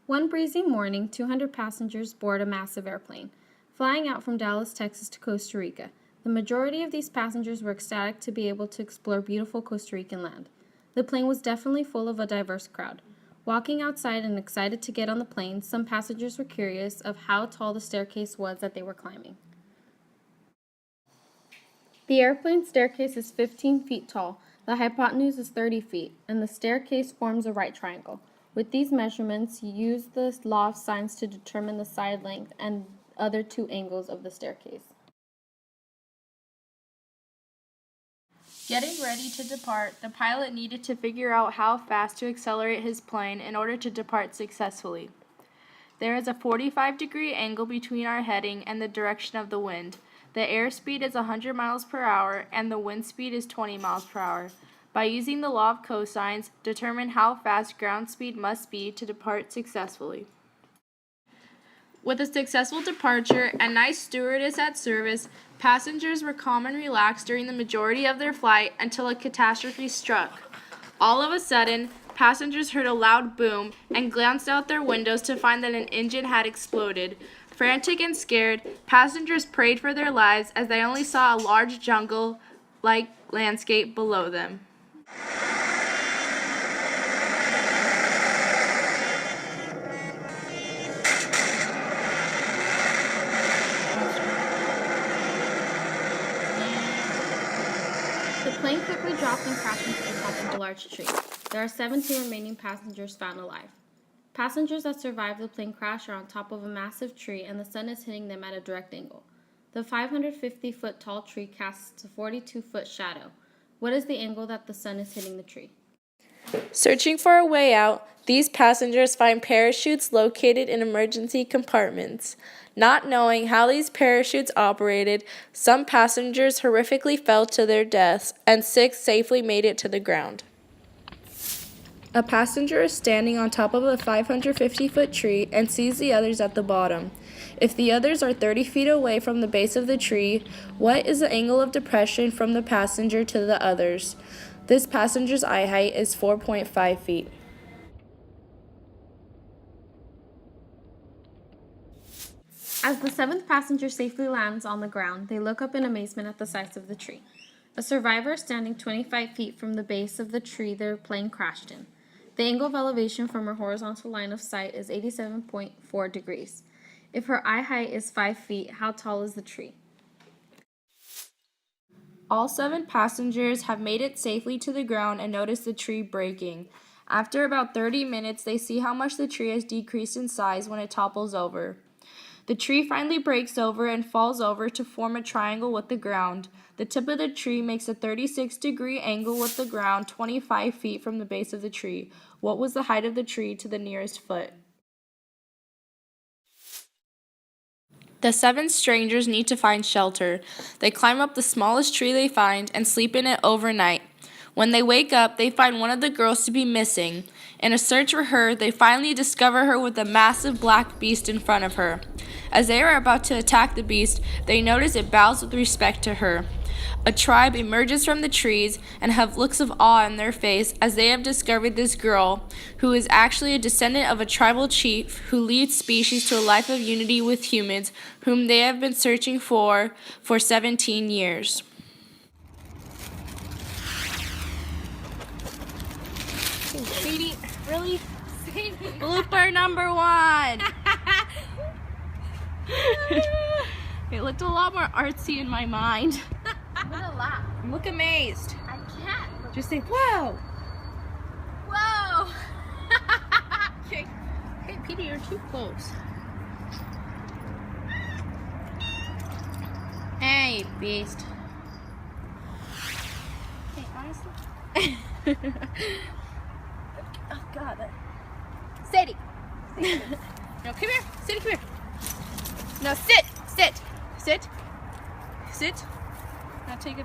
One breezy morning, 200 passengers board a massive airplane, flying out from Dallas, Texas to Costa Rica. The majority of these passengers were ecstatic to be able to explore beautiful Costa Rican land. The plane was definitely full of a diverse crowd. Walking outside and excited to get on the plane, some passengers were curious of how tall the staircase was that they were climbing. The airplane staircase is 15 feet tall, the hypotenuse is 30 feet, and the staircase forms a right triangle. With these measurements, use the law of sines to determine the side length and other two angles of the staircase. Getting ready to depart, the pilot needed to figure out how fast to accelerate his plane in order to depart successfully. There is a 45-degree angle between our heading and the direction of the wind. The airspeed is 100 miles per hour and the wind speed is 20 miles per hour. By using the law of cosines, determine how fast ground speed must be to depart successfully. With a successful departure and nice stewardess at service, passengers were calm and relaxed during the majority of their flight until a catastrophe struck. All of a sudden, passengers heard a loud boom and glanced out their windows to find that an engine had exploded. Frantic and scared, passengers prayed for their lives as they only saw a large jungle-like landscape below them. The plane quickly dropped and crashed into the top of a large tree. There are 17 remaining passengers found alive. Passengers that survived the plane crash are on top of a massive tree and the sun is hitting them at a direct angle. The 550-foot tall tree casts a 42-foot shadow. What is the angle that the sun is hitting the tree? Searching for a way out, these passengers find parachutes located in emergency compartments. Not knowing how these parachutes operated, some passengers horrifically fell to their deaths, and 6 safely made it to the ground. A passenger is standing on top of a 550-foot tree and sees the others at the bottom. If the others are 30 feet away from the base of the tree, what is the angle of depression from the passenger to the others? This passenger's eye height is 4.5 feet. As the 7th passenger safely lands on the ground, they look up in amazement at the size of the tree. A survivor is standing 25 feet from the base of the tree their plane crashed in. The angle of elevation from her horizontal line of sight is 87.4 degrees. If her eye height is 5 feet, how tall is the tree? All 7 passengers have made it safely to the ground and notice the tree breaking. After about 30 minutes, they see how much the tree has decreased in size when it topples over. The tree finally breaks over and falls over to form a triangle with the ground. The tip of the tree makes a 36-degree angle with the ground 25 feet from the base of the tree. What was the height of the tree to the nearest foot? The 7 strangers need to find shelter. They climb up the smallest tree they find and sleep in it overnight. When they wake up, they find one of the girls to be missing. In a search for her, they finally discover her with a massive black beast in front of her. As they are about to attack the beast, they notice it bows with respect to her. A tribe emerges from the trees and have looks of awe in their face as they have discovered this girl, who is actually a descendant of a tribal chief who leads species to a life of unity with humans, whom they have been searching for 17 years. Sadie, really? Sadie. Blooper number 1! It looked a lot more artsy in my mind. I'm gonna laugh. Look amazed. I can't. Just say, whoa! Whoa! Okay. Hey, Peter, you're too close. Hey, beast. Hey, honestly. Oh, God. Sadie. No, come here. Sadie, come here. No, sit. Sit. Sit. Sit. Now take a